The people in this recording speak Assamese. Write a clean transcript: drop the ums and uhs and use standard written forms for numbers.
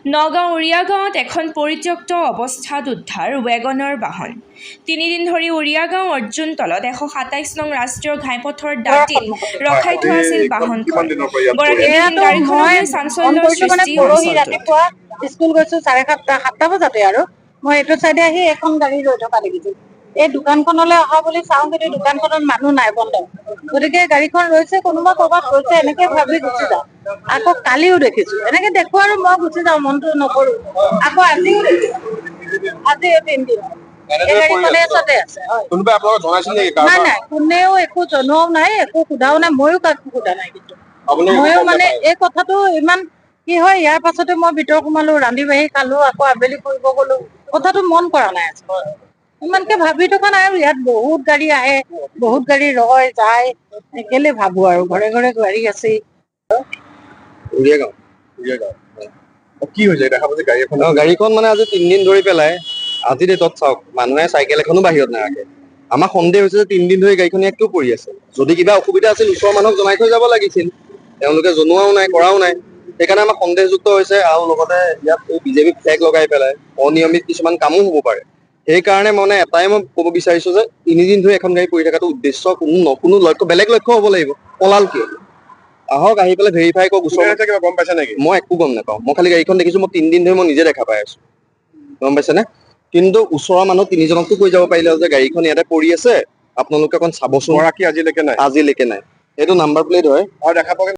নগাঁও উৰিয়া গাঁৱত এখন পৰিত্যক্ত অৱস্থাত উদ্ধাৰ ৱেগনৰ বাহন। 3 দিন ধৰি উৰিয়া গাঁও অৰ্জুনতলত 127 নং ৰাষ্ট্ৰীয় ঘাইপথৰ দাঁতিত ৰখাই থোৱা আছিল বাহনখন। গৰাকীবিহীন গাড়ীখনক লৈ চাঞ্চল্যৰ সৃষ্টি অঞ্চলটোত। স্কুল গৈছো 7:30 বজাতে আৰু মই এইটো চাইডে আহি এখন গাড়ী ৰৈ থকা দেখিছো। এই দোকানখনলৈ অহা বুলি চাওঁ কিন্তু দোকানখনত মানুহ নাই, বন্ধ। গতিকে গাড়ীখন ৰৈছে, কোনোবা কৰবাত গৈছে এনেকে ভাবি গুচি যাওঁ। আকৌ কালিও দেখিছো, এনেকে দেখো আৰু মই গুচি যাওঁ, মনটো নকৰো। আকৌ আজিও দেখিছো, আজি 3 দিন নাই নাই, কোনেও একো জনোৱাও নাই, একো সোধাও নাই, ময়ো কাকো সোধা নাই। কিন্তু ময়ো মানে এই কথাটো ইমান কি হয়, ইয়াৰ পাছতে মই ভিতৰ সোমালো, ৰান্ধি বাঢ়ি খালো, আকৌ আবেলি ফুৰিব গলো, কথাটো মন কৰা নাই। ইমানকে ভাবি থকা নাই আৰু ইয়াত বহুত গাড়ী আহে, বহুত গাড়ী ৰয় যায়, কেলে ভাবো আৰু ঘৰে ঘৰে গাড়ী আছেই। কি হৈছে দেখা পাইছে গাড়ীখন মানে আজি 3 দিন ধৰি পেলাই আজি ডেটত চাওক, মানুহে চাইকেল এখনো বাহিৰত নাৰাখে। আমাৰ সন্দেহ হৈছে যে 3 দিন ধৰি গাড়ীখন ইয়াত কিয় পৰি আছে। যদি কিবা অসুবিধা আছিল ওচৰৰ মানুহক জনাই থৈ যাব লাগিছিল, তেওঁলোকে জনোৱাও নাই, কৰাও নাই। সেইকাৰণে আমাৰ সন্দেহযুক্ত হৈছে, আৰু লগতে ইয়াত এই বিজেপি ফ্লেগ লগাই পেলাই অনিয়মিত কিছুমান কামো হ'ব পাৰে। সেইকাৰণে মানে এটাই মই ক'ব বিচাৰিছো যে 3 দিন ধৰি এখন গাড়ী পৰি থকাটো উদ্দেশ্য কোনো লক্ষ্য, বেলেগ লক্ষ্য হ'ব লাগিব। পলাল কিয়? আহক, আহি পেলাই ভেৰিফাই কৰক। গম পাইছে নেকি? মই একো গম নাপাওঁ, মই খালি গাড়ীখন দেখিছো। মই 3 দিন ধৰি মই নিজে দেখা পাই আছো, গম পাইছেনে? কিন্তু ওচৰৰ মানুহ 3জনকতো কৈ যাব পাৰিলে যে গাড়ীখন ইয়াতে পৰি আছে, আপোনালোকে অকণ চাবচোন। আজিলৈকে নাই। আজিলৈকে নাই। এইটো নাম্বাৰ প্লেট হয় আৰু দেখা পাব